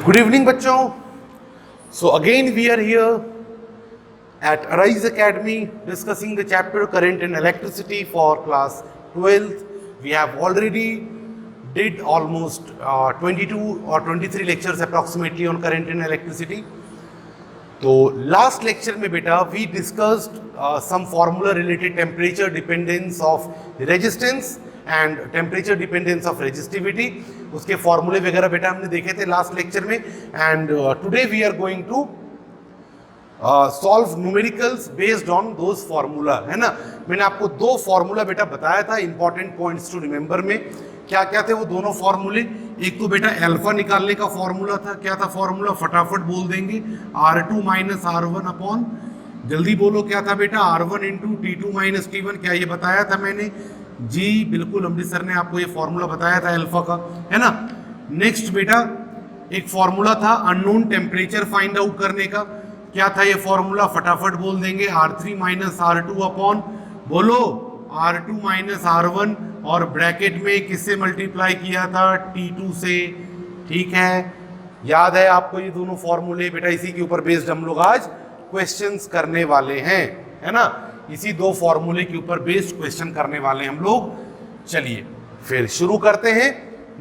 Good evening बच्चों. So again we are here at Arise Academy discussing the chapter Current and Electricity for class 12th. We have already did almost 22 or 23 lectures approximately on current and electricity. तो last lecture में बेटा we discussed some formula related temperature dependence of resistance and temperature dependence of resistivity. उसके फॉर्मूले वगैरह बेटा हमने देखे थे लास्ट लेक्चर में. And today we are going to solve numericals based on those formula, है ना. मैंने आपको दो फार्मूला बेटा बताया था इंपॉर्टेंट पॉइंट्स टू रिमेंबर में. क्या क्या थे वो दोनों फार्मूले? एक तो बेटा अल्फा निकालने का फार्मूला था. क्या था फार्मूला? फटाफट बोल देंगे. R2 माइनस R1 अपॉन, जल्दी बोलो क्या था बेटा? R1 into T2 minus T1. क्या ये बताया था मैंने? जी बिल्कुल, अमृत सर ने आपको ये फार्मूला बताया था अल्फा का, है ना. नेक्स्ट बेटा एक फार्मूला था अननोन टेम्परेचर फाइंड आउट करने का. क्या था ये फार्मूला? फटाफट बोल देंगे. R3 माइनस R2 अपॉन, बोलो, R2 माइनस R1 और ब्रैकेट में किससे मल्टीप्लाई किया था? T2 से. ठीक है, याद है आपको ये दोनों फॉर्मूले बेटा. इसी के ऊपर बेस्ड हम लोग आज क्वेश्चंस करने वाले हैं, है ना. इसी दो फॉर्मूले के ऊपर बेस्ड क्वेश्चन करने वाले हैं हम लोग. चलिए फिर शुरू करते हैं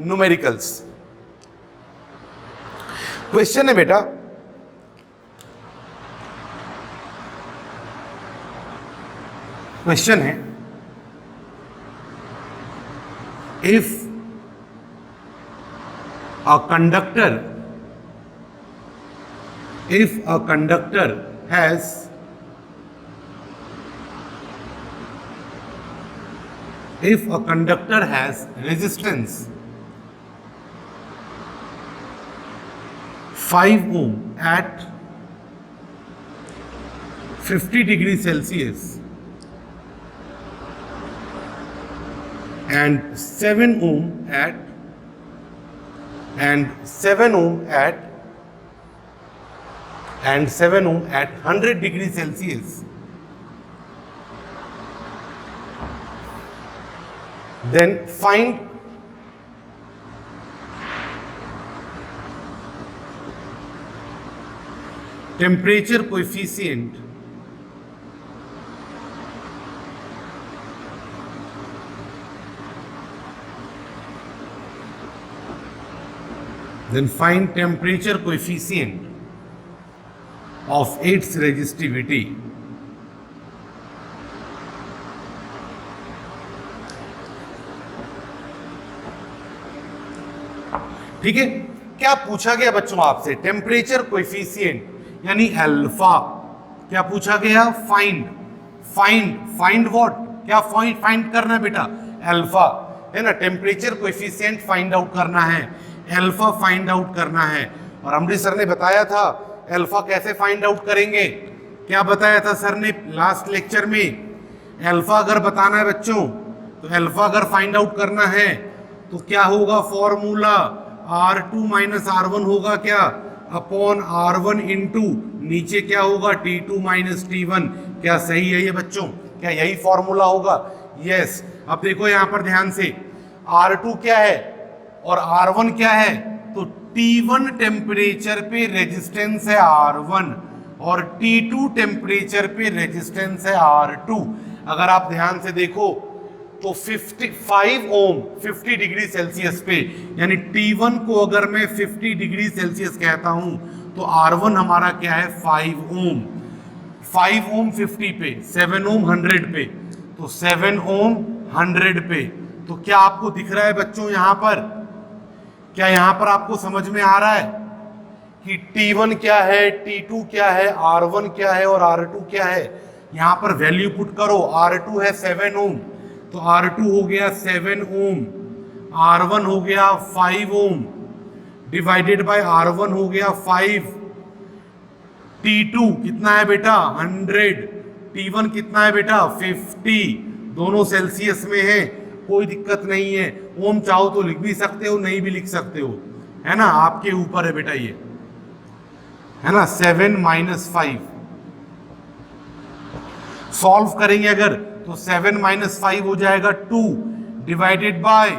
न्यूमेरिकल्स. क्वेश्चन है बेटा, क्वेश्चन है if a conductor has resistance 5 ohm at 50 degrees Celsius and 7 ohm at 100 degrees Celsius, then find temperature coefficient of its resistivity. ठीक है. क्या पूछा गया बच्चों आपसे? टेम्परेचर कोएफिशिएंट यानी अल्फा. क्या पूछा गया? Find what? क्या फाइंड करना है बेटा? अल्फा, है ना. टेम्परेचर कोएफिशिएंट फाइंड आउट करना है, अल्फा फाइंड आउट करना है. और अमृत सर ने बताया था अल्फा कैसे फाइंड आउट करेंगे. क्या बताया था सर ने लास्ट लेक्चर में? अल्फा अगर बताना है बच्चों, तो अल्फा अगर फाइंड आउट करना है तो क्या होगा फॉर्मूला? R2 माइनस R1 होगा क्या? अपॉन R1 इंटू नीचे क्या होगा? T2 minus T1. क्या सही है ये बच्चों? क्या यही फॉर्मूला होगा? यस. अब देखो यहां पर ध्यान से, R2 क्या है और R1 क्या है? तो T1 टेम्परेचर पे रेजिस्टेंस है R1 और T2 टेम्परेचर पे रेजिस्टेंस है R2. अगर आप ध्यान से देखो तो 55 ओम 50 डिग्री सेल्सियस पे, यानी T1 को अगर मैं 50 डिग्री सेल्सियस कहता हूं तो R1 हमारा क्या है? 5 ओम. 5 ओम 50 पे, 7 ओम 100 पे, तो 7 ओम 100 पे. तो क्या आपको दिख रहा है बच्चों यहां पर? क्या यहां पर आपको समझ में आ रहा है कि T1 क्या है, T2 क्या है, R1 क्या है और R2 क्या है? यहां पर वैल्यू पुट करो. R2 है 7 ओम, तो R2 हो गया 7 ओम, R1 हो गया 5 ओम, डिवाइडेड बाय R1 हो गया 5. T2 कितना है बेटा? 100. T1 कितना है बेटा? 50. दोनों सेल्सियस में है, कोई दिक्कत नहीं है. ओम चाहो तो लिख भी सकते हो, नहीं भी लिख सकते हो, है ना. आपके ऊपर है बेटा ये, है ना. 7 माइनस 5 सॉल्व करेंगे अगर तो 7 माइनस 5 हो जाएगा 2 डिवाइडेड बाय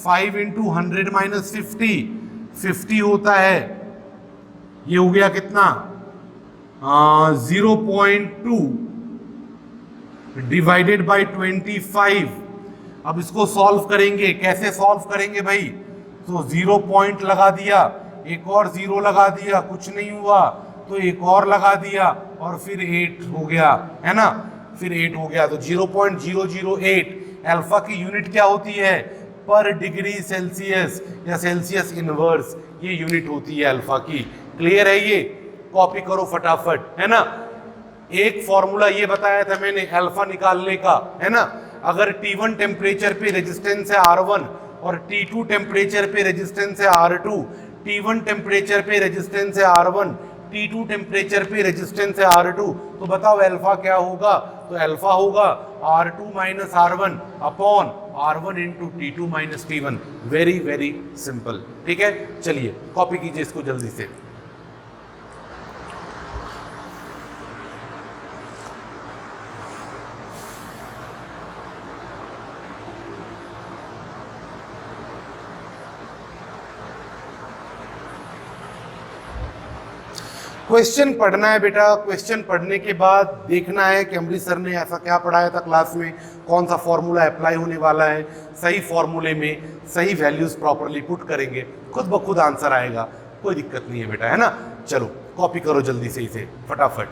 5 इंटू 100 माइनस 50 50 होता है ये हो गया कितना 0.2 डिवाइडेड बाई 25। अब इसको सॉल्व करेंगे, कैसे सॉल्व करेंगे भाई? तो 0 पॉइंट लगा दिया, एक और 0 लगा दिया, कुछ नहीं हुआ तो एक और लगा दिया और फिर 8 हो गया, है ना, फिर 8 हो गया। तो 0.008 अल्फा की यूनिट क्या होती है? पर डिग्री सेल्सियस या सेल्सियस इनवर्स, ये यूनिट होती है अल्फा की। क्लियर है? ये कॉपी करो फटाफट, है ना। एक फॉर्मूला ये बताया था मैंने अल्फा निकालने का, है ना। अगर T1 टेम्परेचर पे रेजिस्टेंस है R1 और T2 टेम्परेचर पे रेजिस्टेंस है R2, T1 टेम्परेचर पे रेजिस्टेंस है R1, T2 टेम्परेचर पे रेजिस्टेंस है R2, तो बताओ अल्फा क्या होगा? तो अल्फा होगा R2 minus R1 upon R1 into T2 minus T1। Very very simple, ठीक है। चलिए कॉपी कीजिए इसको जल्दी से। क्वेश्चन पढ़ना है बेटा। क्वेश्चन पढ़ने के बाद देखना है कि अमरीश सर ने ऐसा क्या पढ़ाया था क्लास में, कौन सा फॉर्मूला अप्लाई होने वाला है। सही फॉर्मूले में सही वैल्यूज प्रॉपरली पुट करेंगे, खुद ब खुद आंसर आएगा, कोई दिक्कत नहीं है बेटा, है ना। चलो कॉपी करो जल्दी से इसे फटाफट।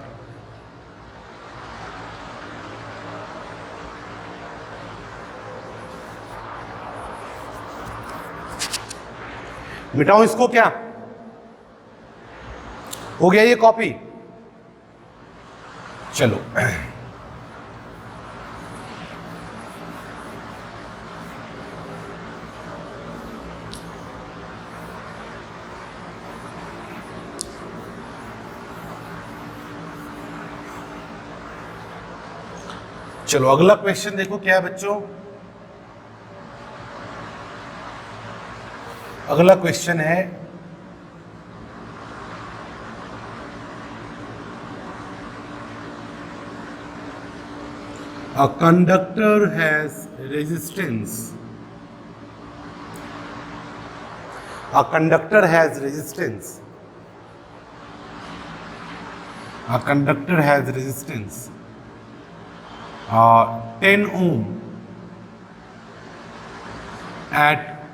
मिटाओ इसको, क्या हो गया ये कॉपी? चलो चलो अगला क्वेश्चन देखो क्या है बच्चों। अगला क्वेश्चन है a conductor has resistance. A conductor has resistance. A conductor has resistance 10 ohm at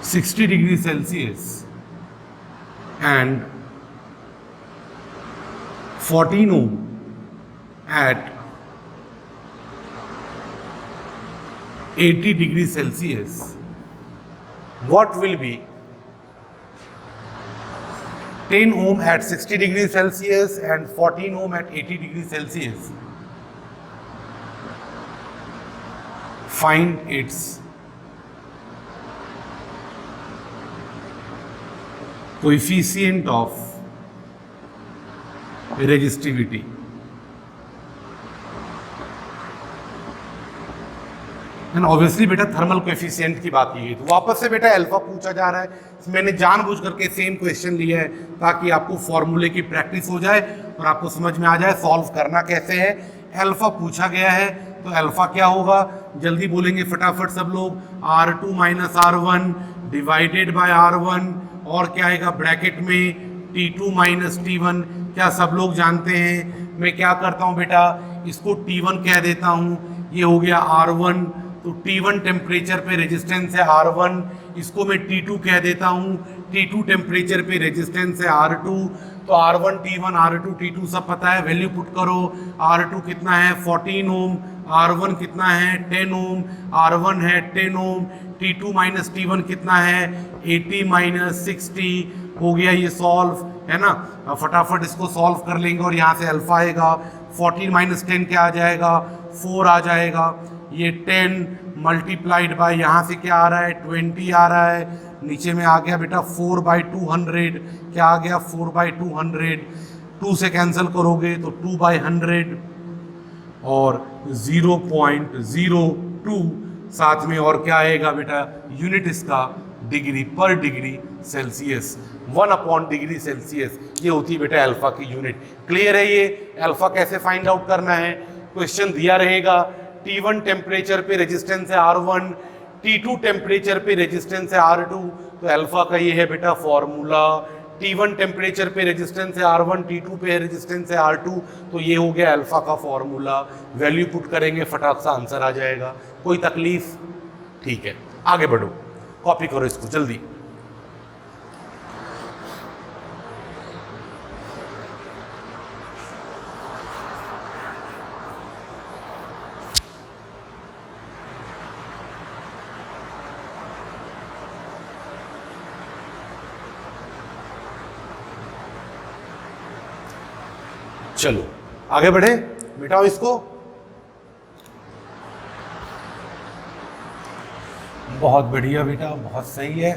60 degrees Celsius and 14 ohm at 80 degrees Celsius. What will be 10 ohm at 60 degrees Celsius and 14 ohm at 80 degrees Celsius? Find its coefficient of resistivity. Obviously बेटा thermal coefficient की बात की गई, तो वापस से बेटा alpha पूछा जा रहा है। मैंने जानबूझ करके सेम क्वेश्चन लिया है ताकि आपको फॉर्मूले की प्रैक्टिस हो जाए और आपको समझ में आ जाए सॉल्व करना कैसे है। अल्फा पूछा गया है तो अल्फा क्या होगा, जल्दी बोलेंगे फटाफट सब लोग। R2 minus R1 divided by R1 और क्या आएगा ब्रैकेट में T2 माइनस T1। क्या सब लोग जानते हैं? मैं क्या करता हूँ बेटा, इसको T1 कह देता हूँ, ये हो गया R1। तो T1 टेम्परेचर पे रेजिस्टेंस है R1, इसको मैं T2 कह देता हूँ। T2 टेम्परेचर पे रेजिस्टेंस है R2। तो R1 T1 R2 T2 सब पता है, वैल्यू पुट करो। R2 कितना है 14 ओम, R1 कितना है 10 ओम, R1 है 10 ओम, T2 माइनस T1 कितना है 80 माइनस 60। हो गया ये सॉल्व, है ना। अब फटाफट इसको सॉल्व कर लेंगे और यहाँ से अल्फा आएगा। 14 माइनस 10 क्या आ जाएगा 4 आ जाएगा। ये 10 मल्टीप्लाइड बाय यहाँ से क्या आ रहा है 20 आ रहा है। नीचे में आ गया बेटा 4/200, क्या आ गया 4/200। 2 से कैंसिल करोगे तो 2/100 और 0.02 साथ में और क्या आएगा बेटा यूनिट इसका डिग्री पर डिग्री सेल्सियस। 1 डिग्री सेल्सियस ये होती है बेटा अल्फा की यूनिट। क्लियर है? ये अल्फा कैसे फाइंड आउट करना है, क्वेश्चन दिया रहेगा। T1 टेम्परेचर पे रेजिस्टेंस है R1, T2 टेम्परेचर पे रेजिस्टेंस है R2। तो अल्फा का ये है बेटा फॉर्मूला T1 टेम्परेचर पे रेजिस्टेंस है R1, T2 पे रेजिस्टेंस है R2, तो ये हो गया अल्फा का फॉर्मूला। वैल्यू पुट करेंगे, फटाक सा आंसर आ जाएगा। कोई तकलीफ? ठीक है, आगे बढ़ो, कॉपी करो इसको जल्दी। चलो आगे बढ़े, मिटाओ इसको। बहुत बढ़िया बेटा, बहुत सही है।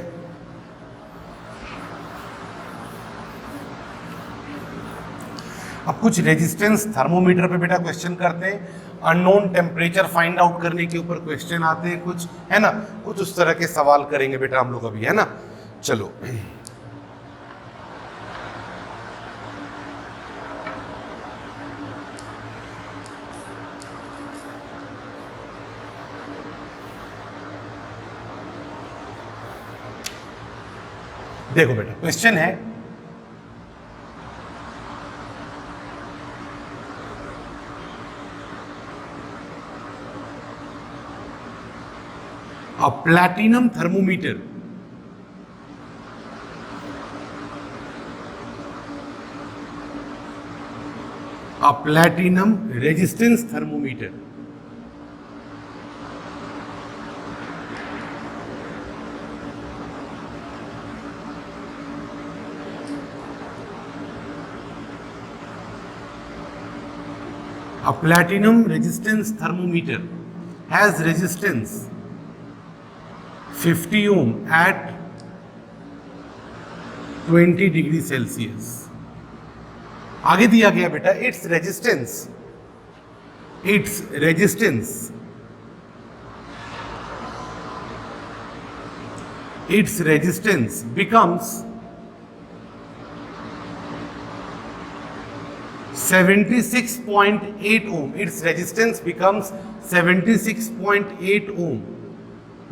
अब कुछ रेजिस्टेंस थर्मोमीटर पे बेटा क्वेश्चन करते हैं, अननोन टेम्परेचर फाइंड आउट करने के ऊपर क्वेश्चन आते हैं कुछ, है ना, कुछ उस तरह के सवाल करेंगे बेटा हम लोग अभी, है ना। चलो देखो बेटा, क्वेश्चन है a platinum thermometer resistance thermometer has resistance 50 ohm at 20 degree Celsius. आगे दिया गया बेटा its resistance becomes 76.8 ohm. Its resistance becomes 76.8 ohm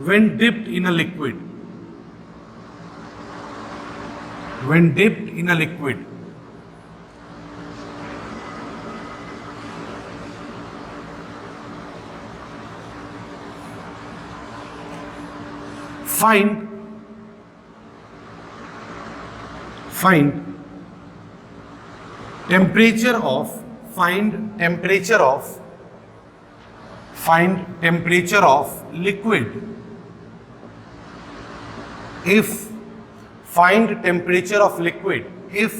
when dipped in a liquid. Find temperature of liquid if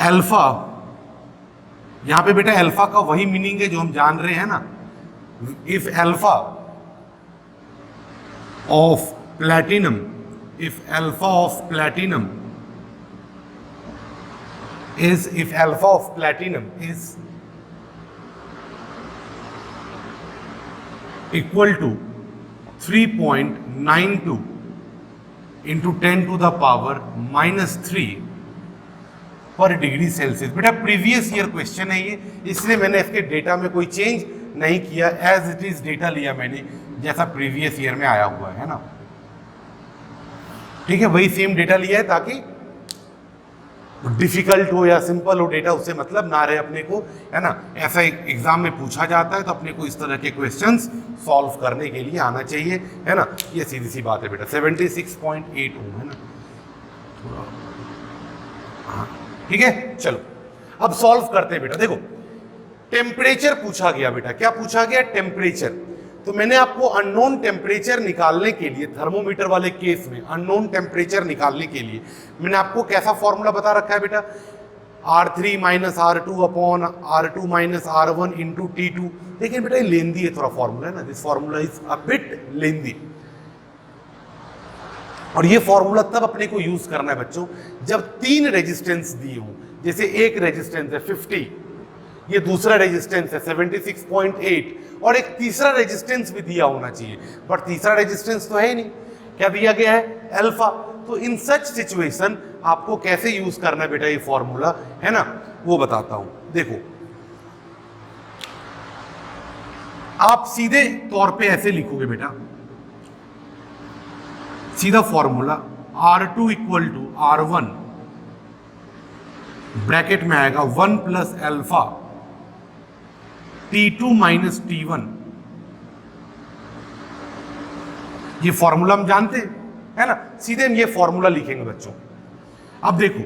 alpha, यहां पे बेटा alpha का वही meaning है जो हम जान रहे हैं ना, if alpha of platinum is equal to 3.92 into 10 to the power -3 पर डिग्री सेल्सियस। बेटा प्रीवियस ईयर क्वेश्चन है ये, इसलिए मैंने इसके डेटा में कोई चेंज नहीं किया, एज इट इज डेटा लिया मैंने जैसा प्रीवियस ईयर में आया हुआ है ना। ठीक है, वही सेम डेटा लिया है ताकि डिफिकल्ट हो या सिंपल हो डेटा, उससे मतलब ना रहे अपने को, है ना। ऐसा एग्जाम में पूछा जाता है तो अपने को इस तरह के क्वेश्चंस सॉल्व करने के लिए आना चाहिए, है ना। ये सीधी सी बात है बेटा। 76.8 ओम है ना, थोड़ा हाँ ठीक है। चलो अब सॉल्व करते हैं बेटा। देखो टेम्परेचर पूछा गया बेटा, क्या पूछा गया? टेम्परेचर। तो मैंने आपको अननोन टेम्परेचर निकालने के लिए, थर्मोमीटर वाले केस में अननोन टेम्परेचर निकालने के लिए मैंने आपको कैसा फॉर्मूला बता रखा है बेटा? R3 minus R2 upon R2 minus R1 into T2। लेकिन बेटा ये लेंदी है थोड़ा फॉर्मूला, है ना, this formula is a bit lengthy. और ये फॉर्मूला तब अपने को यूज करना है बच्चों जब तीन रेजिस्टेंस दिए हो। जैसे एक रेजिस्टेंस है 50, ये दूसरा रेजिस्टेंस है 76.8 और एक तीसरा रेजिस्टेंस भी दिया होना चाहिए, बट तीसरा रेजिस्टेंस तो है ही नहीं। क्या दिया गया है? अल्फा। तो इन सच सिचुएशन आपको कैसे यूज करना है बेटा ये फॉर्मूला, है ना, वो बताता हूं। देखो आप सीधे तौर पे ऐसे लिखोगे बेटा, सीधा formula R2 equal to R1 bracket में आएगा 1 plus alpha T2 minus T1। ये फॉर्मूला हम जानते हैं, है ना, सीधे हम ये फॉर्मूला लिखेंगे बच्चों। अब देखो,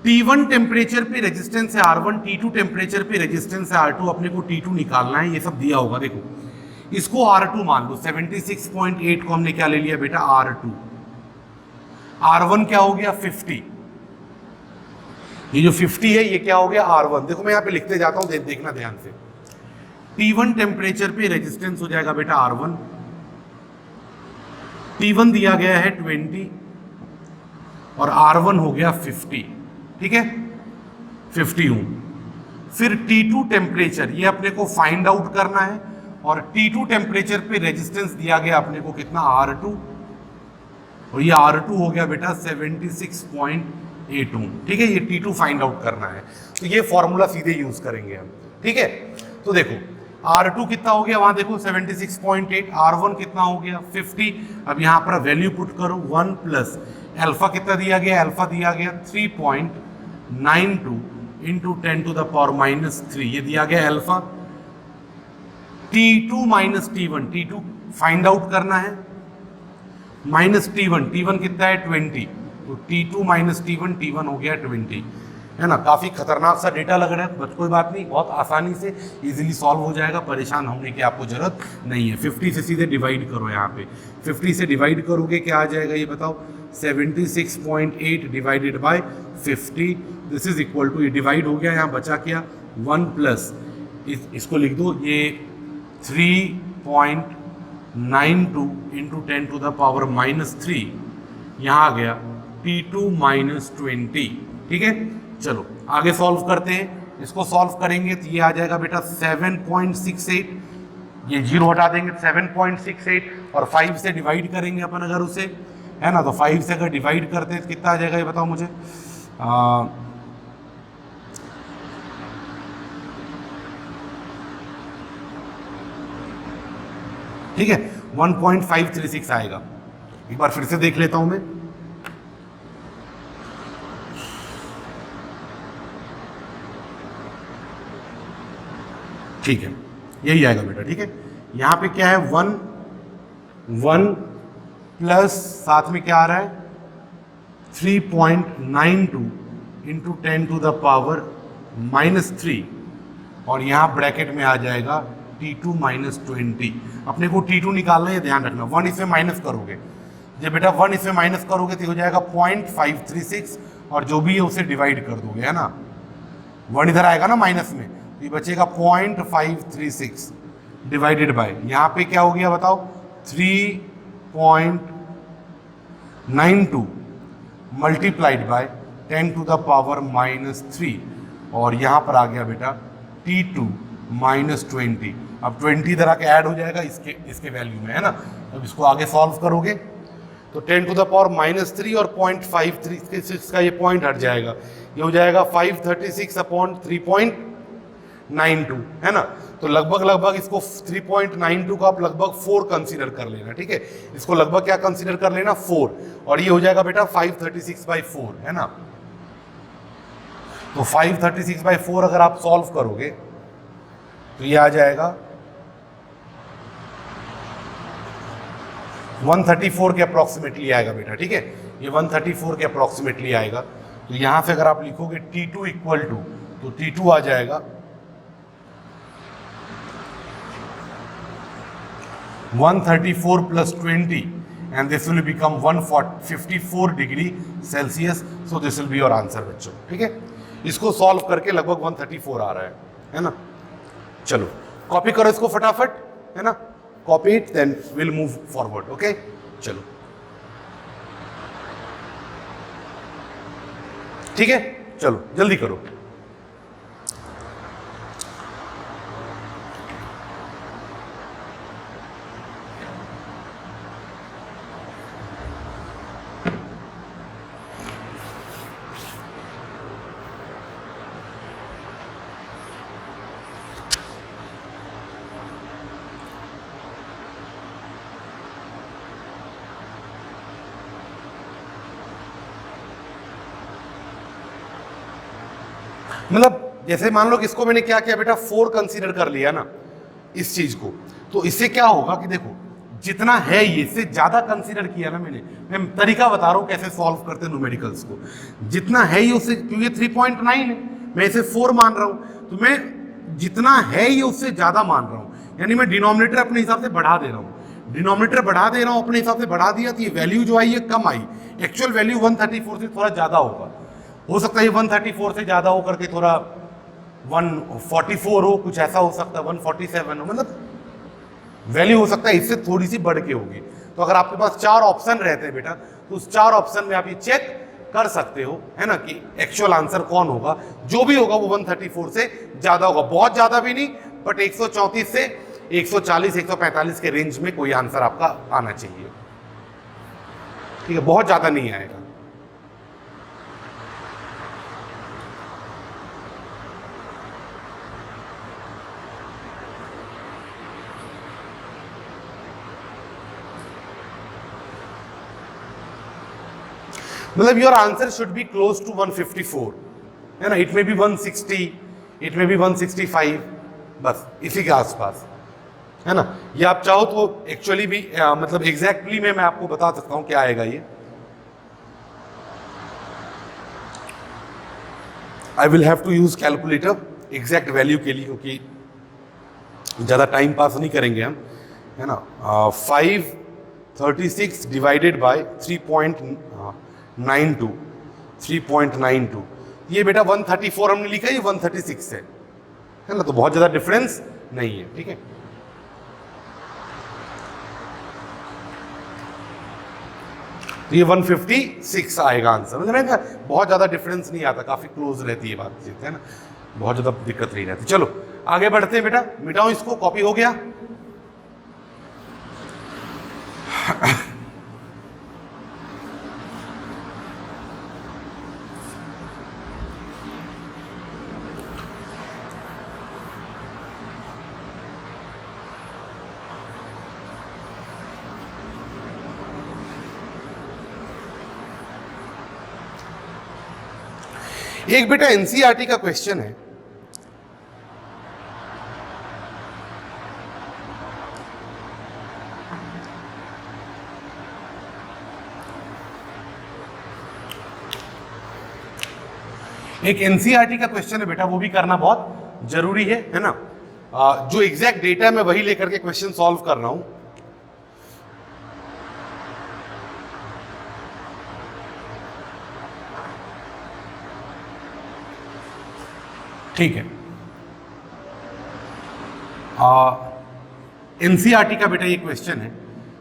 T1 टेम्परेचर पे रेजिस्टेंस है R1, T2 टेम्परेचर पे रेजिस्टेंस है R2, अपने को T2 निकालना है, ये सब दिया होगा। देखो इसको R2 मान लो, 76.8 को हमने क्या ले लिया बेटा R2, R1 क्या हो गया 50, ये जो 50 है ये क्या हो गया R1। देखो मैं यहाँ पे लिखते जाता हूँ, देखना ध्यान से। T1 टेम्परेचर पे रेजिस्टेंस हो जाएगा बेटा R1, T1 दिया गया है 20 और R1 हो गया 50, ठीक है 50 ओम। फिर T2 टेम्परेचर ये अपने को फाइंड आउट करना है, और T2 टेम्परेचर पे रेजिस्टेंस दिया गया अपने को कितना R2, और ये R2 हो गया बेटा 76.8 ओम, ठीक है। ये T2 फाइंड आउट करना है, तो ये फॉर्मूला सीधे यूज करेंगे हम, ठीक है। तो देखो R2 कितना हो गया, वहां देखो 76.8, R1 कितना हो गया 50। अब यहां पर वैल्यू पुट करो, 1 प्लस अल्फा कितना दिया गया, अल्फा दिया गया 3.92 into 10 to the power minus 3, ये दिया गया alpha. T2 minus T1, T2 find out करना है, माइनस T1, T1 कितना है 20, तो T2 माइनस T1, T1 हो गया 20, है ना। काफी खतरनाक सा डेटा लग रहा है बट कोई बात नहीं, बहुत आसानी से इजीली सॉल्व हो जाएगा, परेशान होने की आपको जरूरत नहीं है। 50 से सीधे डिवाइड करो, यहाँ पे 50 से डिवाइड करोगे क्या आ जाएगा ये बताओ, 76.8 divided by 50, this is equal to, ये डिवाइड हो गया, यहाँ बचा क्या 1 प्लस इसको लिख दो, ये 3.92 into 10 to the power minus 3, यहाँ आ गया T2 माइनस 20, ठीक है। चलो आगे सॉल्व करते हैं, इसको सॉल्व करेंगे तो ये आ जाएगा बेटा 7.68, ये 0 हटा देंगे 7.68, और 5 से डिवाइड करेंगे अपन अगर उसे, है ना, तो 5 से अगर डिवाइड करते हैं तो कितना आ जाएगा ये बताओ मुझे, ठीक है 1.536 आएगा। एक बार फिर से देख लेता हूं मैं, ठीक है यही आएगा बेटा, ठीक है। यहां पे क्या है 1 प्लस साथ में क्या आ रहा है 3.92 into 10 to the power minus 3, और यहां ब्रैकेट में आ जाएगा T2 माइनस 20। अपने को T2 निकालना है, ध्यान रखना, 1 इसमें माइनस करोगे, जब बेटा 1 इसमें माइनस करोगे तो हो जाएगा 0.536, और जो भी है उसे डिवाइड कर दोगे, है ना, 1 इधर आएगा ना माइनस में, तो ये बचेगा 0.536 डिवाइडेड बाय, यहाँ पे क्या हो गया बताओ 3.92 multiplied by 10 to the power minus 3, और यहाँ पर आ गया बेटा T2 माइनस 20। अब 20 इधर आके ऐड हो जाएगा इसके वैल्यू में, है ना। अब इसको आगे सॉल्व करोगे तो 10 टू द पावर माइनस 3 और 0.536 का ये पॉइंट हट जाएगा, ये हो जाएगा 536 अपॉन 3.92, है ना। तो लगभग इसको 3.92 का आप लगभग 4 कंसीडर कर लेना, ठीक है। इसको लगभग क्या कंसीडर कर लेना 4, और ये हो जाएगा बेटा 536/4, है ना। तो 536/4 अगर आप सॉल्व करोगे तो ये आ जाएगा 134 के अप्रोक्सीमेटली आएगा बेटा, ठीक है। ये 134 के अप्रोक्सीमेटली आएगा। तो यहां से अगर आप लिखोगे T2 इक्वल टू, तो T2 आ जाएगा 134 plus 20, and this will become 154 degree Celsius. So this will be your answer बच्चों, ठीक है। इसको सॉल्व करके लगभग 134 आ रहा है ना। चलो कॉपी करो इसको फटाफट, है ना, copy it, then will move forward, okay. चलो ठीक है, चलो जल्दी करो। मतलब जैसे मान लो कि इसको मैंने क्या किया बेटा, 4 कंसीडर कर लिया ना इस चीज को, तो इससे क्या होगा कि देखो जितना है ये, इससे ज्यादा कंसीडर किया ना मैंने, मैं तरीका बता रहा हूं कैसे सॉल्व करते हैं न्यूमेरिकल्स को। जितना है ये उससे, क्योंकि 3.9 है, मैं इसे 4 मान रहा हूं, तो मैं जितना है ये उससे ज्यादा मान रहा हूं, यानी मैं डिनोमिनेटर अपने हिसाब से बढ़ा दे रहा हूं, डिनोमिनेटर बढ़ा दे रहा हूं अपने हिसाब से बढ़ा दिया, तो ये वैल्यू जो आई ये कम आई, एक्चुअल वैल्यू 134 से थोड़ा ज्यादा होगा, हो सकता है 134 से ज्यादा हो करके थोड़ा 144 हो, कुछ ऐसा हो सकता है 147 हो, मतलब वैल्यू हो सकता है इससे थोड़ी सी बढ़ के होगी। तो अगर आपके पास 4 ऑप्शन रहते हैं बेटा, तो उस 4 ऑप्शन में आप ये चेक कर सकते हो, है ना, कि एक्चुअल आंसर कौन होगा। जो भी होगा वो 134 से ज्यादा होगा, बहुत ज्यादा भी नहीं, बट 134 से 140 145 के रेंज में कोई आंसर आपका आना चाहिए, ठीक है, बहुत ज्यादा नहीं आएगा। मतलब your answer should be close to 154, है ना, इट में बी 160, इट में बी 165, बस इसी के आसपास, है ना। ये आप चाहो तो एक्चुअली भी मतलब एग्जैक्टली मैं आपको बता सकता हूं क्या आएगा ये। I will have to use calculator exact value के लिए, क्योंकि ज्यादा टाइम पास नहीं करेंगे हम, है ना। 536 डिवाइडेड बाय 3.92, ये बेटा 134 हमने लिखा है, ये 136 है ना, तो बहुत ज्यादा डिफरेंस नहीं है, ठीक है। तो ये 156 आएगा आंसर, मतलब बहुत ज्यादा डिफरेंस नहीं आता, काफी क्लोज रहती है बातचीत, है ना, बहुत ज्यादा दिक्कत नहीं रहती। चलो आगे बढ़ते हैं बेटा, मिटाओ इसको, कॉपी हो गया। एक बेटा एनसीईआरटी का क्वेश्चन है, एक एनसीईआरटी का क्वेश्चन है बेटा, वो भी करना बहुत जरूरी है ना। जो एग्जैक्ट डेटा मैं वही लेकर के क्वेश्चन सॉल्व कर रहा हूं। ठीक है, एनसीईआरटी का बेटा ये क्वेश्चन है,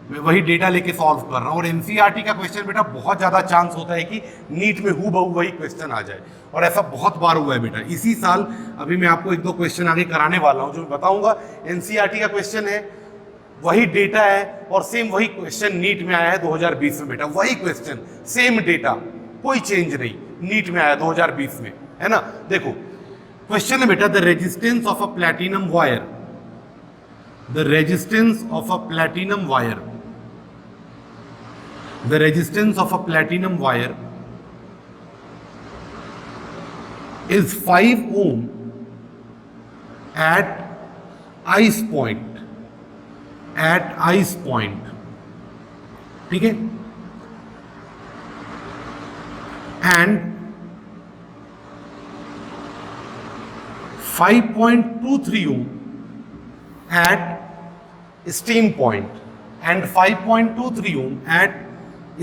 मैं वही डेटा लेके सॉल्व कर रहा हूं। और एनसीईआरटी का क्वेश्चन बेटा बहुत ज्यादा चांस होता है कि नीट में हूबहू वही क्वेश्चन आ जाए, और ऐसा बहुत बार हुआ है बेटा। इसी साल अभी मैं आपको 1-2 क्वेश्चन आगे कराने वाला हूं, जो मैं बताऊंगा एनसीईआरटी का क्वेश्चन है, वही डेटा है, और सेम वही क्वेश्चन नीट में आया है 2020 में बेटा, वही क्वेश्चन सेम डेटा, कोई चेंज नहीं, नीट में आया 2020 में, है ना। देखो क्वेश्चन है बेटा, the resistance of a platinum wire, the resistance of a platinum wire, the resistance of a platinum wire is 5 ohm at ice point, ठीक है, and 5.23 ohm at steam point, and 5.23 ohm at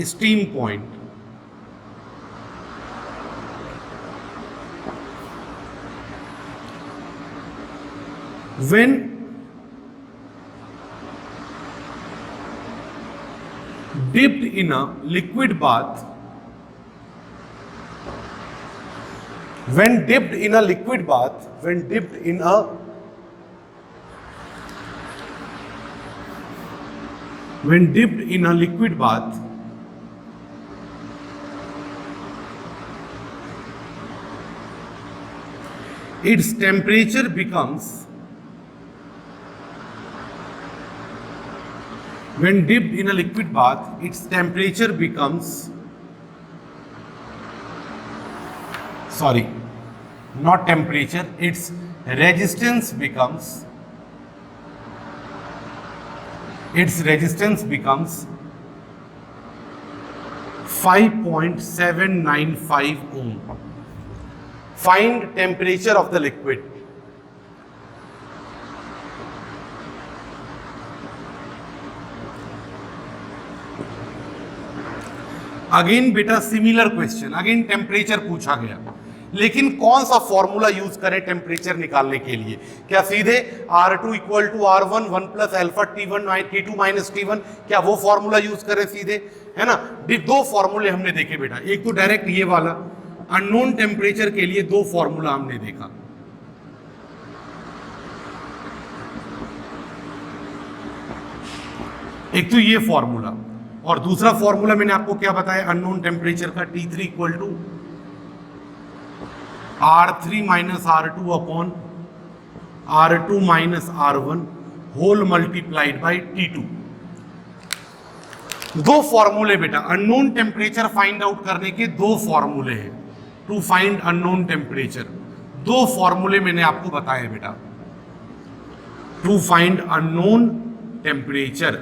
steam point. When dipped in a liquid bath, when dipped in a liquid bath, when dipped in a when dipped in a liquid bath, its temperature becomes, when dipped in a liquid bath, its temperature becomes, sorry, not temperature, its resistance becomes 5.795 ohm. Find temperature of the liquid. Again बेटा similar question, again temperature पूछा गया, लेकिन कौन सा formula use करें temperature निकालने के लिए? क्या सीधे R2 equal to R1 1 plus alpha T1 T2 minus T1, क्या वो फॉर्मूला यूज करें सीधे, है ना? दो फॉर्मूले हमने देखे बेटा, एक तो डायरेक्ट ये वाला अननोन टेम्परेचर के लिए दो फॉर्मूला हमने देखा, एक तो ये फॉर्मूला और दूसरा फॉर्मूला मैंने आपको क्या बताया अननोन टेम्परेचर का, T3 equal to R3 minus R2 upon R2 minus R1 whole multiplied by T2। दो फॉर्मूले बेटा, अननोन टेम्परेचर फाइंड आउट करने के दो फॉर्मूले हैं, टू फाइंड अननोन टेम्परेचर। दो फॉर्मूले मैंने आपको बताए बेटा, टू फाइंड अननोन टेम्परेचर,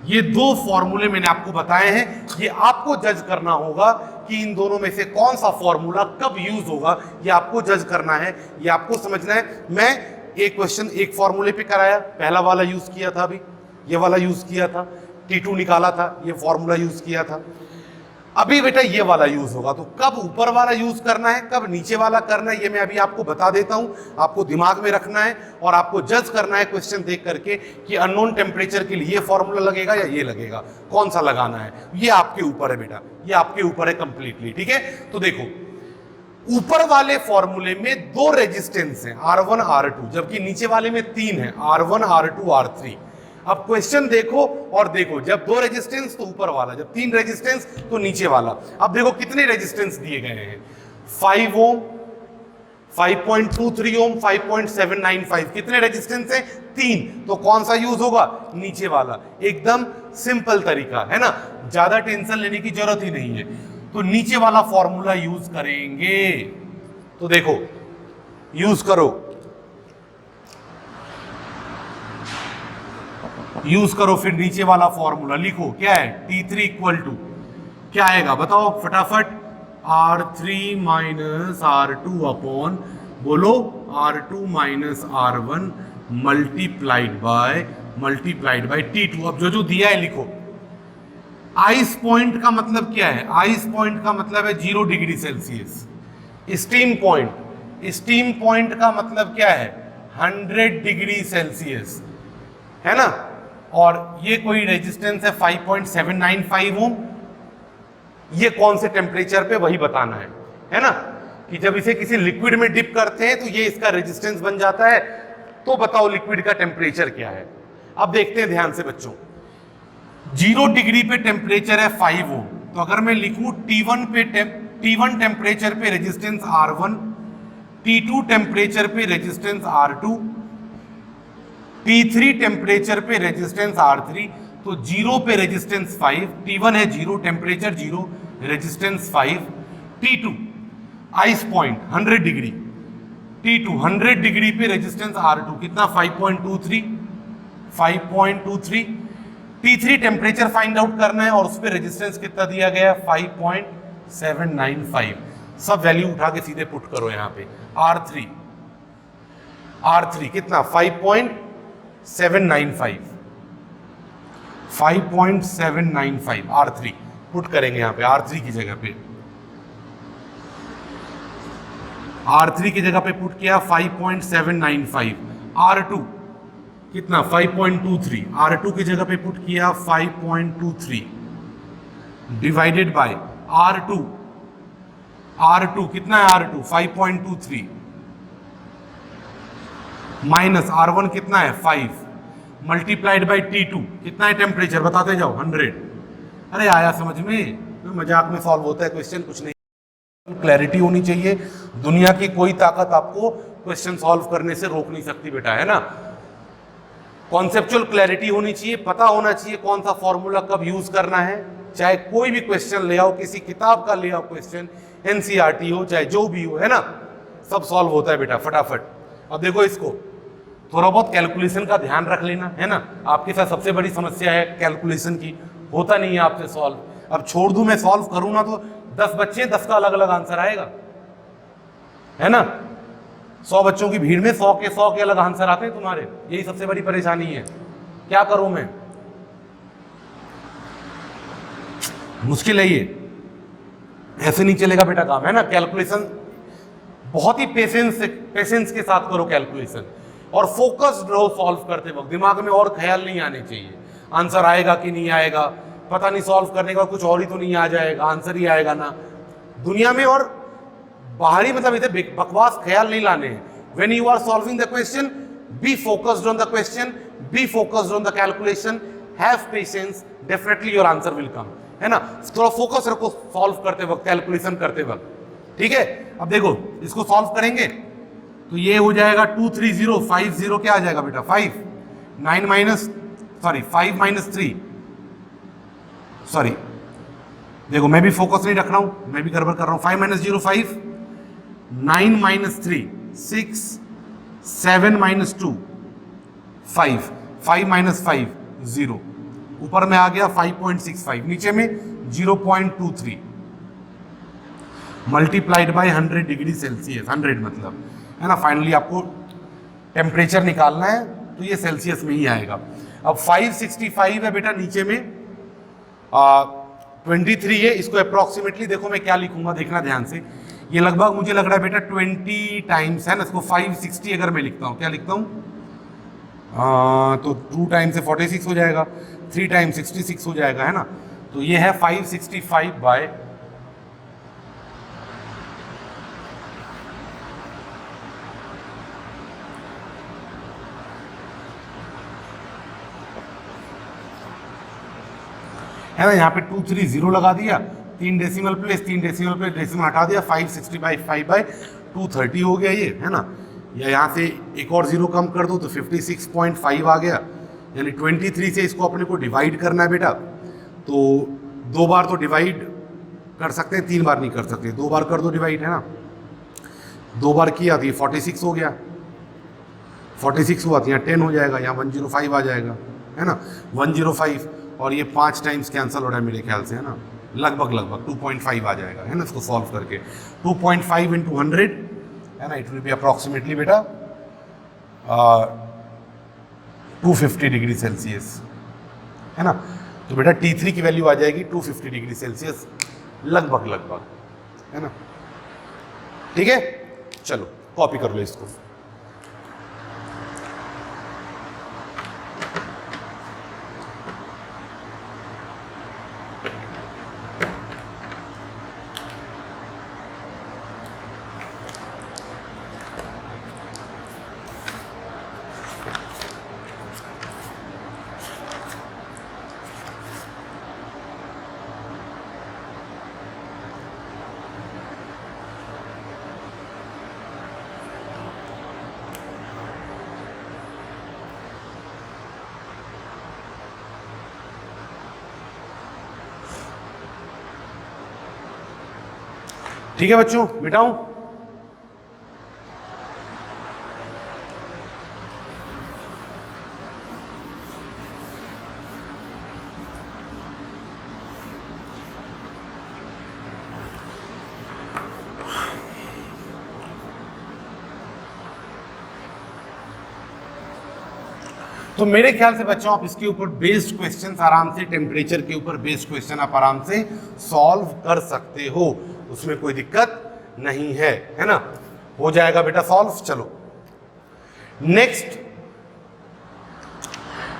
ये दो फॉर्मूले मैंने आपको बताए हैं। ये आपको जज करना होगा कि इन दोनों में से कौन सा फॉर्मूला कब यूज होगा, ये आपको जज करना है, ये आपको समझना है। मैं एक क्वेश्चन एक फॉर्मूले पे कराया, पहला वाला यूज किया था, अभी ये वाला यूज किया था, T2 निकाला था, ये फॉर्मूला यूज किया था। अभी बेटा ये वाला यूज होगा, तो कब ऊपर वाला यूज करना है, कब नीचे वाला करना है, ये मैं अभी आपको बता देता हूं। आपको दिमाग में रखना है और आपको जज करना है क्वेश्चन देख करके कि अननोन टेम्परेचर के लिए ये फॉर्मूला लगेगा या ये लगेगा, कौन सा लगाना है, ये आपके ऊपर है बेटा, ये आपके ऊपर है कंप्लीटली, ठीक है। तो देखो ऊपर वाले फॉर्मूले में दो रेजिस्टेंस हैं R1 R2, जबकि नीचे वाले में तीन है R1 R2 R3। अब क्वेश्चन देखो और देखो, जब दो रेजिस्टेंस तो ऊपर वाला, जब तीन रेजिस्टेंस तो नीचे वाला। अब देखो कितने रेजिस्टेंस दिए गए हैं, 5 ओम, 5.23 ओम, 5.795, कितने रेजिस्टेंस है, तीन। तो कौन सा यूज होगा, नीचे वाला। एकदम सिंपल तरीका है ना, ज्यादा टेंशन लेने की जरूरत ही नहीं है। तो नीचे वाला फॉर्मूला यूज करेंगे, तो देखो यूज करो, यूज करो, फिर नीचे वाला फॉर्मूला लिखो, क्या है, T3 इक्वल टू क्या आएगा बताओ फटाफट, R3 माइनस R2 अपॉन बोलो R2 minus R1 multiplied by T2। अब जो जो दिया है लिखो। आइस पॉइंट का मतलब क्या है, आइस पॉइंट का मतलब है 0 डिग्री सेल्सियस। स्टीम पॉइंट का मतलब क्या है, 100 डिग्री सेल्सियस, है ना। और ये कोई रेजिस्टेंस है 5.795 ओम, ये कौन से टेम्परेचर पे वही बताना है ना, कि जब इसे किसी लिक्विड में डिप करते हैं तो ये इसका रेजिस्टेंस बन जाता है। तो बताओ लिक्विड का टेम्परेचर क्या है। अब देखते हैं ध्यान से बच्चों, 0 डिग्री पे टेम्परेचर है 5 ओम, तो अगर मैं लिखूं T1 टेम्परेचर पे रेजिस्टेंस R1, T2 टेम्परेचर पे रेजिस्टेंस R2, T3 टेम्परेचर पे रेजिस्टेंस R3, तो 0 पे रेजिस्टेंस 5, T1 है 0, temperature 0, resistance 5, T2 ice point 100 degree, T2 100 degree पे रेजिस्टेंस R2 कितना 5.23, T3 टेम्परेचर फाइंड आउट करना है और उस पे रेजिस्टेंस कितना दिया गया है 5.795। सब वैल्यू उठा के सीधे पुट करो यहाँ पे, R3 कितना 5.795 R3 पुट करेंगे यहाँ पे, R3 की जगह पे पुट किया 5.795। R2 कितना 5.23, R2 की जगह पे पुट किया 5.23 डिवाइडेड बाय R2 कितना है, R2 5.23 माइनस R1 कितना है 5 मल्टीप्लाइड बाई T2 कितना है टेम्परेचर बताते जाओ 100। अरे आया समझ में, मजाक में सॉल्व होता है क्वेश्चन, कुछ नहीं। क्लैरिटी होनी चाहिए, दुनिया की कोई ताकत आपको क्वेश्चन सॉल्व करने से रोक नहीं सकती बेटा, है ना। कॉन्सेप्चुअल क्लैरिटी होनी चाहिए, पता होना चाहिए कौन सा फॉर्मूला कब यूज करना है। चाहे कोई भी क्वेश्चन ले आओ, किसी किताब का ले आओ क्वेश्चन, NCERT हो चाहे जो भी हो, है ना, सब सॉल्व होता है बेटा फटाफट। अब देखो इसको थोड़ा बहुत कैलकुलेशन का ध्यान रख लेना है ना, आपके साथ सबसे बड़ी समस्या है कैलकुलेशन की, होता नहीं है आपसे सॉल्व। अब छोड़ दूं मैं सॉल्व करूँ ना तो 10 बच्चे 10 का अलग अलग आंसर आएगा, है ना। 100 बच्चों की भीड़ में 100 के अलग आंसर आते हैं तुम्हारे, यही सबसे बड़ी परेशानी है। क्या करूं मैं, मुश्किल है ये, ऐसे नहीं चलेगा बेटा काम, है ना। कैलकुलेशन बहुत ही पेशेंस के साथ करो कैलकुलेशन, और फोकस्ड रहो सॉल्व करते वक्त। दिमाग में और ख्याल नहीं आने चाहिए आंसर आएगा कि नहीं आएगा, पता नहीं सॉल्व करने का कुछ और ही तो नहीं आ जाएगा, आंसर ही आएगा ना दुनिया में। और बाहरी मतलब इसे बकवास ख्याल नहीं लाने हैं। When you are solving the question, be focused on the question, be focused on the calculation, have patience, definitely your answer will come, है ना। थोड़ा फोकस रखो सॉल्व करते वक्त, कैलकुलेशन करते वक्त, ठीक है। अब देखो इसको सॉल्व करेंगे तो ये हो जाएगा 23050, क्या आ जाएगा बेटा 5 माइनस 3, सॉरी देखो मैं भी फोकस नहीं रख रहा हूं, मैं भी गड़बड़ कर रहा हूं। 5 माइनस 0 5, 9 माइनस 3 6, 7 माइनस 2 5, 5 माइनस 5 0, ऊपर में आ गया 5.65, नीचे में 0.23 मल्टीप्लाइड बाय 100 डिग्री सेल्सियस, 100 मतलब, है ना। फाइनली आपको टेम्परेचर निकालना है तो ये सेल्सियस में ही आएगा। अब 565 है बेटा, नीचे में 23 है, इसको अप्रोक्सीमेटली देखो मैं क्या लिखूंगा, देखना ध्यान से। ये लगभग मुझे लग रहा है बेटा 20 टाइम्स, है ना। इसको 560 अगर मैं लिखता हूँ, क्या लिखता हूँ, तो 2 टाइम्स से 46 हो जाएगा, 3 टाइम्स 66 हो जाएगा, है ना। तो ये है 565 बाय है ना, यहाँ पे 230 लगा दिया, 3 decimal place, 3 decimal place, decimal हटा दिया, 560/5/230 हो गया ये, है ना। या यहाँ से एक और 0 कम कर दो तो 56.5 आ गया, यानी 23 से इसको अपने को डिवाइड करना है बेटा। तो 2 बार तो डिवाइड कर सकते हैं, 3 बार नहीं कर सकते, 2 बार कर दो डिवाइड, है ना। 2 बार किया तो ये 46 हो गया, 46 हुआ तो यहाँ 10 हो जाएगा, यहाँ 105 आ जाएगा, है ना, 105, और ये 5 टाइम्स कैंसिल हो रहा है मेरे ख्याल से, है ना, लगभग 2.5 आ जाएगा, है ना। इसको सॉल्व करके 2.5 × 100, है ना, इट विल बी अप्रॉक्सीमेटली बेटा 250 डिग्री सेल्सियस, है ना। तो बेटा T3 की वैल्यू आ जाएगी 250 डिग्री सेल्सियस, लगभग, है ना। ठीक है, चलो कॉपी कर लो इसको। ठीक है बच्चों, मिटाऊं? तो मेरे ख्याल से बच्चों आप इसके ऊपर बेस्ड क्वेश्चंस आराम से, टेम्परेचर के ऊपर बेस्ड क्वेश्चन आप आराम से सॉल्व कर सकते हो, उसमें कोई दिक्कत नहीं है ना। हो जाएगा बेटा सॉल्व। चलो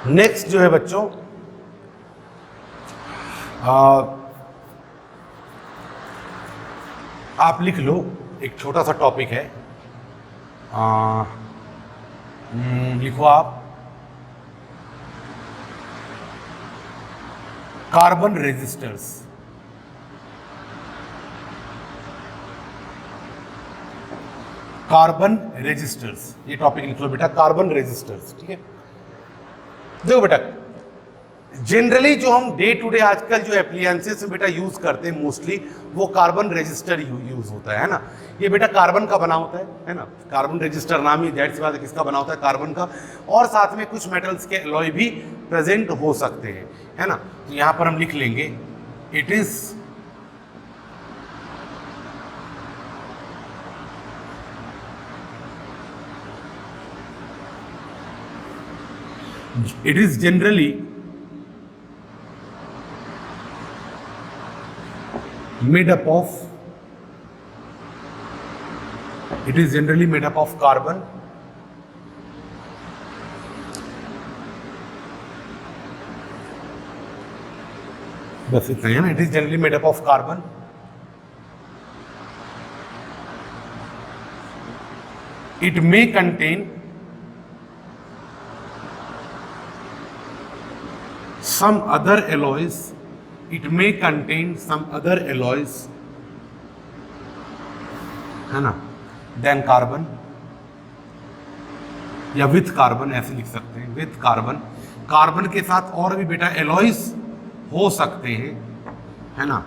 नेक्स्ट जो है बच्चों, आप लिख लो, एक छोटा सा टॉपिक है, लिखो आप कार्बन रेजिस्टर्स। कार्बन रेजिस्टर्स, ये टॉपिक लिख लो बेटा, कार्बन रेजिस्टर्स। ठीक है, देखो बेटा जनरली जो हम डे टू डे आजकल जो एप्लियंसेस में बेटा यूज करते हैं मोस्टली वो कार्बन रजिस्टर यूज होता है ना। ये बेटा कार्बन का बना होता है ना। कार्बन रजिस्टर नाम ही दैट सी बात है, किसका बना होता है, कार्बन का। और साथ में कुछ मेटल्स के एलॉय भी प्रेजेंट हो सकते हैं, है ना। तो यहां पर हम लिख लेंगे it is generally made up of carbon बस इतना है ना। It is generally made up of carbon, it may contain some other alloys, it may contain some other alloys, है ना, than carbon, या विथ कार्बन ऐसे लिख सकते हैं, विथ कार्बन। कार्बन के साथ और भी बेटा एलॉयज हो सकते हैं, है ना।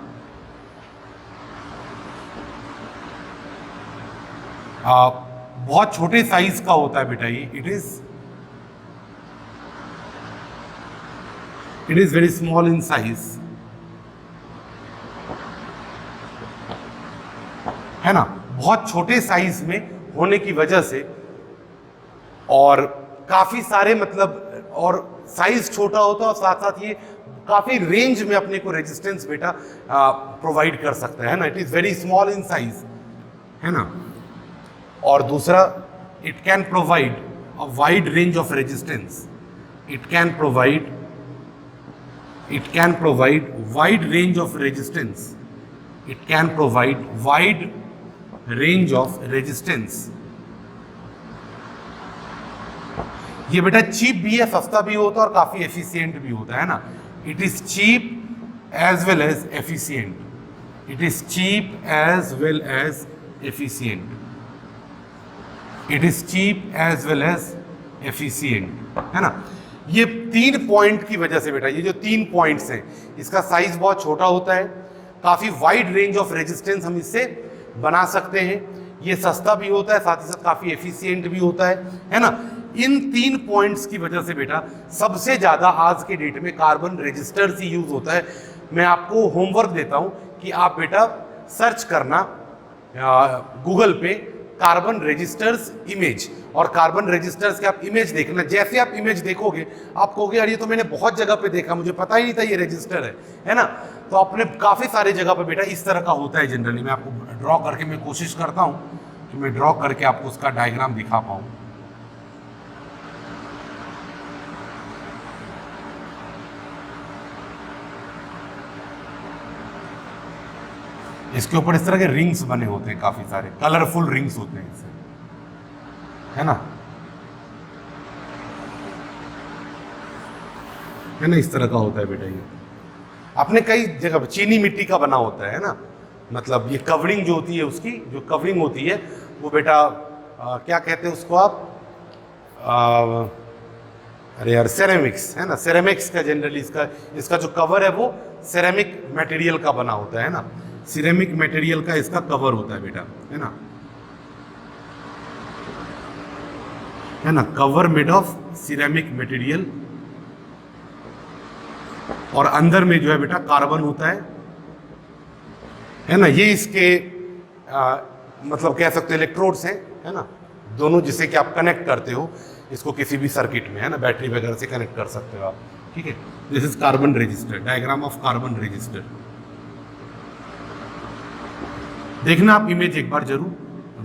बहुत छोटे साइज का होता है बेटा ये। It is very small in size, है ना। बहुत छोटे साइज में होने की वजह से और काफी सारे मतलब और साइज छोटा होता है और साथ साथ ये काफी रेंज में अपने को रेजिस्टेंस बेटा प्रोवाइड कर सकता है ना। It is very small in size, है ना। और दूसरा, it can provide a wide range of resistance. It can provide wide range of resistance. It can provide wide range of resistance. ये बेटा चीप भी है, सस्ता भी होता है और काफी एफिशिएंट भी होता है ना। It is cheap as well as efficient. It is cheap as well as efficient. It is cheap as well as efficient, है ना। ये 3 पॉइंट की वजह से बेटा, ये जो 3 पॉइंट्स हैं, इसका साइज बहुत छोटा होता है, काफी वाइड रेंज ऑफ रेजिस्टेंस हम इससे बना सकते हैं, ये सस्ता भी होता है, साथ ही साथ काफी एफिशिएंट भी होता है ना। इन 3 पॉइंट्स की वजह से बेटा सबसे ज्यादा आज के डेट में कार्बन रजिस्टर्स ही यूज होता है। मैं आपको होमवर्क देता हूं कि आप बेटा सर्च करना गूगल पे कार्बन रजिस्टर्स इमेज, और कार्बन रजिस्टर्स के आप इमेज देखना। जैसे आप इमेज देखोगे आप कहोगे यार ये तो मैंने बहुत जगह पे देखा, मुझे पता ही नहीं था ये रजिस्टर है ना। तो अपने काफी सारे जगह पे बेटा इस तरह का होता है जनरली। मैं आपको ड्रॉ करके मैं कोशिश करता हूं कि मैं ड्रॉ करके आपको उसका डायग्राम दिखा पाऊं। इसके ऊपर इस तरह के रिंग्स बने होते हैं, काफी सारे कलरफुल रिंग्स होते हैं इससे, है ना। इस तरह का होता है बेटा। ये अपने कई जगह चीनी मिट्टी का बना होता है ना। मतलब ये कवरिंग जो होती है, उसकी जो कवरिंग होती है वो बेटा क्या कहते हैं उसको आप, अरे यार सेरेमिक्स, है ना। सेरेमिक्स का जनरली इसका जो कवर है वो सेरेमिक मटेरियल का बना होता है ना। सिरेमिक मटेरियल का इसका कवर होता है बेटा, है ना। Cover made of ceramic material, और अंदर में जो है बेटा कार्बन होता है ना। ये इसके मतलब कह सकते हो इलेक्ट्रोड्स हैं, है ना, दोनों, जिसे कि आप कनेक्ट करते हो इसको किसी भी सर्किट में, है ना, बैटरी वगैरह से कनेक्ट कर सकते हो आप, ठीक है। This is carbon register, diagram of carbon register. देखना आप इमेज एक बार जरूर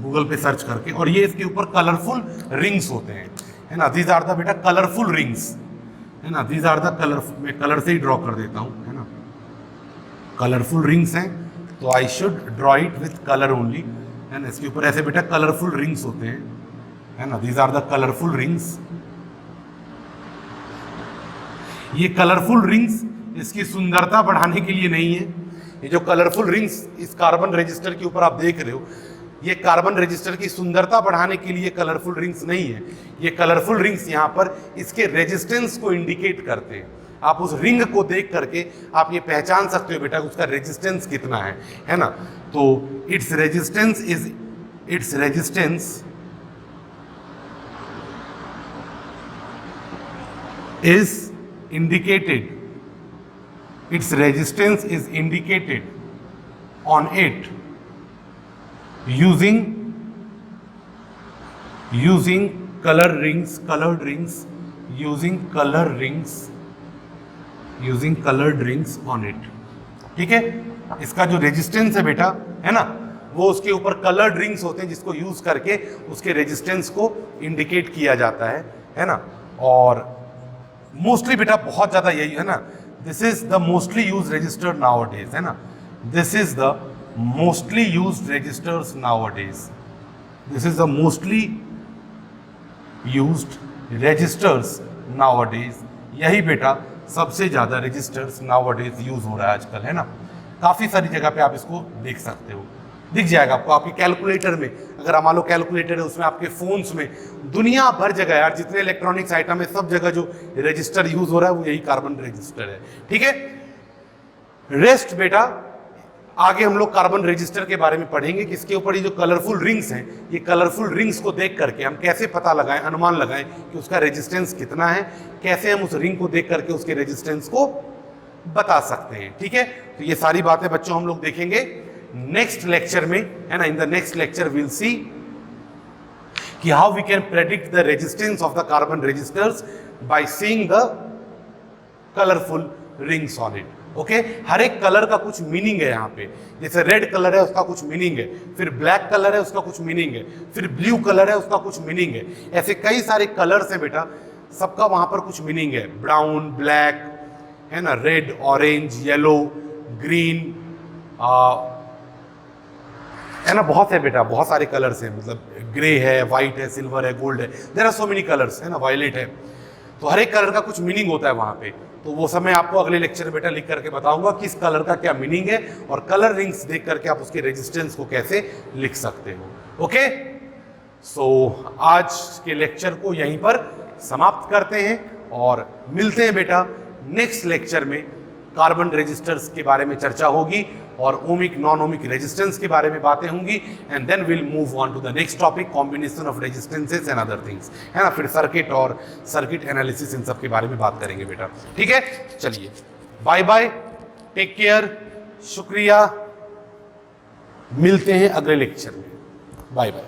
गूगल पे सर्च करके। और ये इसके ऊपर कलरफुल रिंग्स होते हैं, है ना। दीज आर द बेटा कलरफुल रिंग्स, है ना। दीज आर द कलर, मैं कलर से ही ड्रॉ कर देता हूं, है ना। कलरफुल रिंग्स हैं तो I should draw it with colour only, है ना। इसके ऊपर ऐसे बेटा कलरफुल रिंग्स होते हैं, है ना। These are the colourful rings. ये कलरफुल रिंग्स इसकी सुंदरता बढ़ाने के लिए नहीं है। ये जो कलरफुल रिंग्स इस कार्बन रजिस्टर के ऊपर आप देख रहे हो, ये कार्बन रजिस्टर की सुंदरता बढ़ाने के लिए कलरफुल रिंग्स नहीं है। ये कलरफुल रिंग्स यहाँ पर इसके रेजिस्टेंस को इंडिकेट करते हैं। आप उस रिंग को देख करके आप ये पहचान सकते हो बेटा उसका रेजिस्टेंस कितना है ना। तो its resistance is indicated, its resistance is indicated on it using colored rings, using colored rings on it। ठीक है, इसका जो रेजिस्टेंस है बेटा है ना, वो उसके ऊपर कलर्ड रिंग्स होते हैं जिसको यूज करके उसके रेजिस्टेंस को इंडिकेट किया जाता है ना। और मोस्टली बेटा बहुत ज्यादा यही है ना, this is the mostly use register nowadays है ना, this is the mostly use registers nowadays, this is the mostly used registers nowadays. यही बेटा सबसे ज्यादा रजिस्टर्स नाउअडेज यूज हो रहा है आजकल है ना। काफी सारी जगह पे आप इसको देख सकते हो, दिख जाएगा आपको आपके कैलकुलेटर में। अगर मान लो कैलकुलेटर है उसमें, आपके फोन्स में, दुनिया भर जगह यार जितने इलेक्ट्रॉनिक्स आइटम है सब जगह जो रजिस्टर यूज हो रहा है वो यही कार्बन रजिस्टर है। ठीक है, रेस्ट बेटा आगे हम लोग कार्बन रजिस्टर के बारे में पढ़ेंगे कि इसके ऊपर ये जो कलरफुल रिंग्स हैं, ये कलरफुल रिंग्स को देख करके हम कैसे पता लगाएं, अनुमान लगाएं कि उसका रेजिस्टेंस कितना है, कैसे हम उस रिंग को देख करके उसके रेजिस्टेंस को बता सकते हैं। ठीक है, तो ये सारी बातें बच्चों हम लोग देखेंगे नेक्स्ट लेक्चर में है ना। In the next lecture will see कि how we can predict the resistance of the carbon resistors by seeing the colourful rings on it. Okay, हर एक कलर का कुछ मीनिंग है यहाँ पे। जैसे रेड कलर है उसका कुछ मीनिंग है, फिर ब्लैक कलर है उसका कुछ मीनिंग है, फिर ब्लू कलर है उसका कुछ मीनिंग है। ऐसे कई सारे कलर्स हैं बेटा, सबका वहां पर कुछ मीनिंग है। ब्राउन, ब्लैक है ना, रेड, ऑरेंज, येलो, ग्रीन है ना, बहुत है बेटा, बहुत सारे कलर्स हैं। मतलब ग्रे है, व्हाइट है, सिल्वर है, गोल्ड है, there are so many colours है ना, वायलेट है। तो हर एक कलर का कुछ मीनिंग होता है वहां पे। तो वो सब मैं आपको अगले लेक्चर में बेटा लिख करके बताऊंगा किस कलर का क्या मीनिंग है, और कलर रिंग्स देख करके आप उसके रेजिस्टेंस को कैसे लिख सकते हो। ओके, सो आज के लेक्चर को यहीं पर समाप्त करते हैं और मिलते हैं बेटा नेक्स्ट लेक्चर में। कार्बन रेजिस्टर्स के बारे में चर्चा होगी और ओमिक नॉन ओमिक रेजिस्टेंस के बारे में बातें होंगी, and then will move on to the next topic, combination of resistances and other things है ना। फिर सर्किट और सर्किट एनालिसिस इन सब के बारे में बात करेंगे बेटा। ठीक है, चलिए बाय बाय, टेक केयर, शुक्रिया, मिलते हैं अगले लेक्चर में। Bye bye.